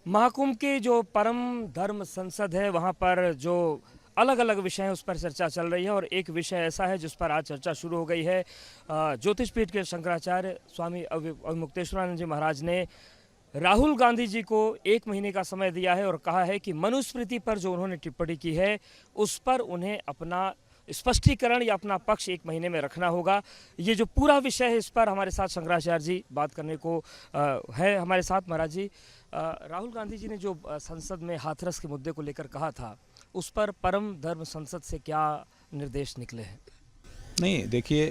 महाकुंभ की जो परम धर्म संसद है वहाँ पर जो अलग अलग विषय हैं उस पर चर्चा चल रही है और एक विषय ऐसा है जिस पर आज चर्चा शुरू हो गई है। ज्योतिष पीठ के शंकराचार्य स्वामी अवमुक्तेश्वरानंद जी महाराज ने राहुल गांधी जी को 1 महीने का समय दिया है और कहा है कि मनुस्मृति पर जो उन्होंने टिप्पणी की है उस पर उन्हें अपना स्पष्टीकरण या अपना पक्ष 1 महीने में रखना होगा। ये जो पूरा विषय है इस पर हमारे साथ शंकराचार्य जी बात करने को है हमारे साथ। महाराज जी, राहुल गांधी जी ने जो संसद में हाथरस के मुद्दे को लेकर कहा था उस पर परम धर्म संसद से क्या निर्देश निकले हैं? नहीं, देखिए,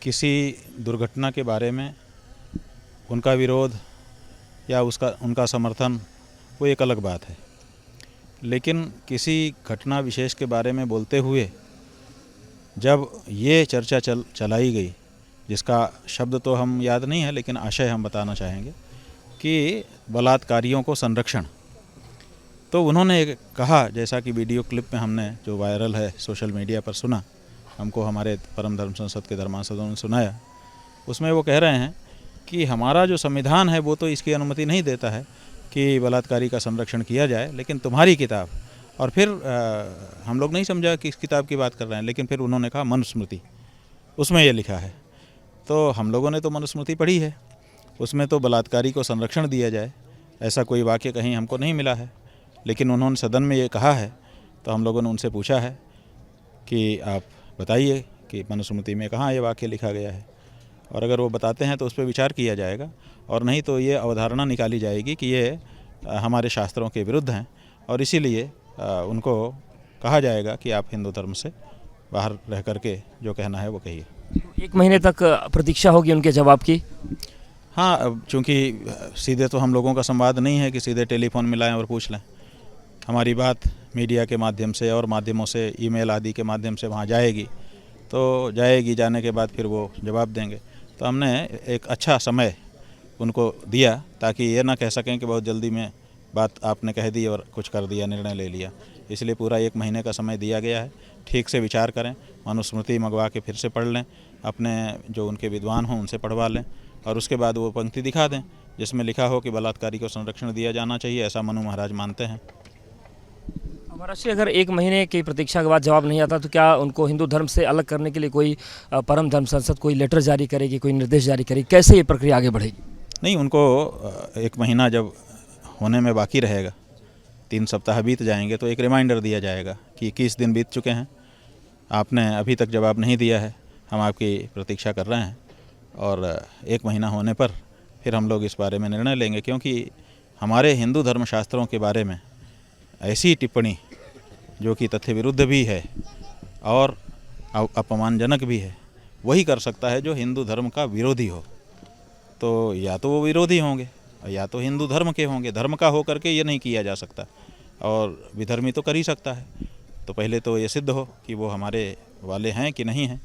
किसी दुर्घटना के बारे में उनका विरोध या उनका समर्थन वो एक अलग बात है, लेकिन किसी घटना विशेष के बारे में बोलते हुए जब ये चर्चा चलाई गई, जिसका शब्द तो हम याद नहीं है लेकिन आशय हम बताना चाहेंगे कि बलात्कारियों को संरक्षण, तो उन्होंने कहा, जैसा कि वीडियो क्लिप में हमने जो वायरल है सोशल मीडिया पर सुना, हमको हमारे परम धर्म संसद के धर्मासदों ने सुनाया, उसमें वो कह रहे हैं कि हमारा जो संविधान है वो तो इसकी अनुमति नहीं देता है कि बलात्कारी का संरक्षण किया जाए, लेकिन तुम्हारी किताब, और फिर हम लोग नहीं समझा कि इस किताब की बात कर रहे हैं, लेकिन फिर उन्होंने कहा मनुस्मृति, उसमें ये लिखा है। तो हम लोगों ने तो मनुस्मृति पढ़ी है, उसमें तो बलात्कारी को संरक्षण दिया जाए ऐसा कोई वाक्य कहीं हमको नहीं मिला है, लेकिन उन्होंने सदन में ये कहा है। तो हम लोगों ने उनसे पूछा है कि आप बताइए कि मनुस्मृति में कहाँ ये वाक्य लिखा गया है, और अगर वो बताते हैं तो उस पर विचार किया जाएगा, और नहीं तो ये अवधारणा निकाली जाएगी कि ये हमारे शास्त्रों के विरुद्ध हैं और इसीलिए उनको कहा जाएगा कि आप हिंदू धर्म से बाहर रह करके जो कहना है वो कहिए। 1 महीने तक प्रतीक्षा होगी उनके जवाब की? हाँ, चूँकि सीधे तो हम लोगों का संवाद नहीं है कि सीधे टेलीफोन मिलाएं और पूछ लें। हमारी बात मीडिया के माध्यम से और माध्यमों से, ईमेल आदि के माध्यम से वहाँ जाएगी, तो जाएगी, जाने के बाद फिर वो जवाब देंगे। तो हमने एक अच्छा समय उनको दिया ताकि ये ना कह सकें कि बहुत जल्दी में बात आपने कह दी और कुछ कर दिया, निर्णय ले लिया। इसलिए पूरा 1 महीने का समय दिया गया है। ठीक से विचार करें, मनुस्मृति मंगवा के फिर से पढ़ लें, अपने जो उनके विद्वान हों उनसे पढ़वा लें, और उसके बाद वो पंक्ति दिखा दें जिसमें लिखा हो कि बलात्कारी को संरक्षण दिया जाना चाहिए, ऐसा मनु महाराज मानते हैं। महाराज जी, अगर 1 महीने की प्रतीक्षा के बाद जवाब नहीं आता तो क्या उनको हिंदू धर्म से अलग करने के लिए कोई परम धर्म संसद कोई लेटर जारी करेगी, कोई निर्देश जारी करेगी? कैसे ये प्रक्रिया आगे बढ़ेगी? नहीं, उनको 1 महीना जब होने में बाकी रहेगा, 3 सप्ताह बीत जाएंगे, तो एक रिमाइंडर दिया जाएगा कि 21 दिन बीत चुके हैं, आपने अभी तक जवाब नहीं दिया है, हम आपकी प्रतीक्षा कर रहे हैं, और 1 महीना होने पर फिर हम लोग इस बारे में निर्णय लेंगे। क्योंकि हमारे हिंदू धर्मशास्त्रों के बारे में ऐसी टिप्पणी जो कि तथ्य विरुद्ध भी है और अपमानजनक भी है, वही कर सकता है जो हिंदू धर्म का विरोधी हो। तो या तो वो विरोधी होंगे या तो हिंदू धर्म के होंगे, धर्म का हो करके ये नहीं किया जा सकता, और विधर्मी तो कर ही सकता है। तो पहले तो ये सिद्ध हो कि वो हमारे वाले हैं कि नहीं हैं।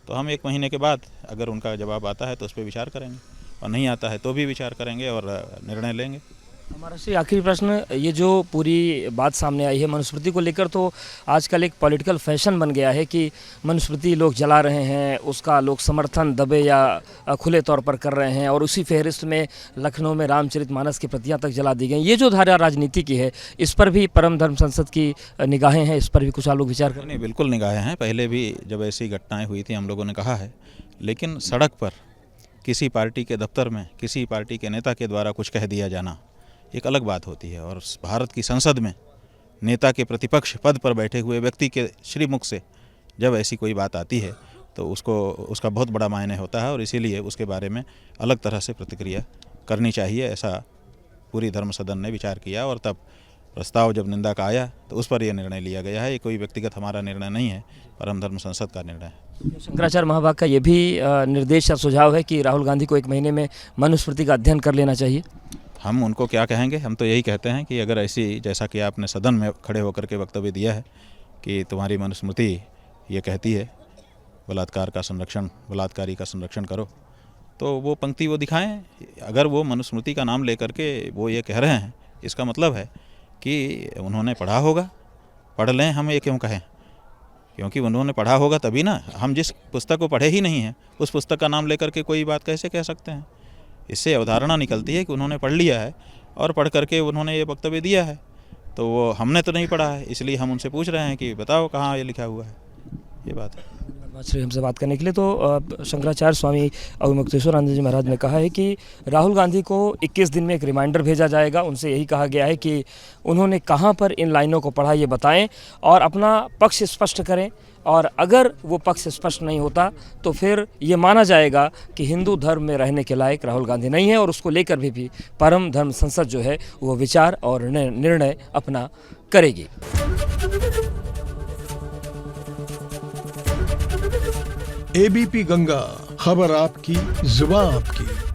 तो हम 1 महीने के बाद अगर उनका जवाब आता है तो उस पर विचार करेंगे, और नहीं आता है तो भी विचार करेंगे और निर्णय लेंगे। हमारा से आखिरी प्रश्न, ये जो पूरी बात सामने आई है मनुस्मृति को लेकर, तो आजकल एक पॉलिटिकल फैशन बन गया है कि मनुस्मृति लोग जला रहे हैं, उसका लोग समर्थन दबे या खुले तौर पर कर रहे हैं, और उसी फहरिस्त में लखनऊ में रामचरितमानस की प्रतियां तक जला दी गई। ये जो धारा राजनीति की है, इस पर भी परम धर्म संसद की निगाहें हैं, इस पर भी कुछ आप लोग विचार करें? नहीं, बिल्कुल निगाहें हैं। पहले भी जब ऐसी घटनाएँ हुई थी हम लोगों ने कहा है, लेकिन सड़क पर किसी पार्टी के दफ्तर में किसी पार्टी के नेता के द्वारा कुछ कह दिया जाना एक अलग बात होती है, और भारत की संसद में नेता के प्रतिपक्ष पद पर बैठे हुए व्यक्ति के श्रीमुख से जब ऐसी कोई बात आती है तो उसका बहुत बड़ा मायने होता है, और इसीलिए उसके बारे में अलग तरह से प्रतिक्रिया करनी चाहिए, ऐसा पूरी धर्म सदन ने विचार किया। और तब प्रस्ताव जब निंदा का आया तो उस पर यह निर्णय लिया गया है। ये कोई व्यक्तिगत हमारा निर्णय नहीं है, परम धर्म संसद का निर्णय है। शंकराचार्य महाभाग का ये भी निर्देश या सुझाव है कि राहुल गांधी को 1 महीने में मनुस्मृति का अध्ययन कर लेना चाहिए। हम उनको क्या कहेंगे, हम तो यही कहते हैं कि अगर ऐसी, जैसा कि आपने सदन में खड़े होकर के वक्तव्य दिया है कि तुम्हारी मनुस्मृति ये कहती है बलात्कार का संरक्षण, बलात्कारी का संरक्षण करो, तो वो पंक्ति वो दिखाएं। अगर वो मनुस्मृति का नाम लेकर के वो ये कह रहे हैं, इसका मतलब है कि उन्होंने पढ़ा होगा। पढ़ लें, हम ये क्यों कहें? क्योंकि उन्होंने पढ़ा होगा तभी ना। हम जिस पुस्तक को पढ़े ही नहीं हैं उस पुस्तक का नाम लेकर के कोई बात कैसे कह सकते हैं? इससे अवधारणा निकलती है कि उन्होंने पढ़ लिया है और पढ़ करके उन्होंने ये वक्तव्य दिया है। तो वो हमने तो नहीं पढ़ा है, इसलिए हम उनसे पूछ रहे हैं कि बताओ कहाँ ये लिखा हुआ है, ये बात है। श्री हमसे बात करने के लिए। तो शंकराचार्य स्वामी अवमुक्तेश्वरानंद जी महाराज ने कहा है कि राहुल गांधी को 21 दिन में एक रिमाइंडर भेजा जाएगा। उनसे यही कहा गया है कि उन्होंने कहाँ पर इन लाइनों को पढ़ा ये बताएं और अपना पक्ष स्पष्ट करें, और अगर वो पक्ष स्पष्ट नहीं होता तो फिर ये माना जाएगा कि हिंदू धर्म में रहने के लायक राहुल गांधी नहीं है, और उसको लेकर भी परम धर्म संसद जो है वो विचार और निर्णय अपना करेगी। एबीपी गंगा, खबर आपकी, जुबान आपकी।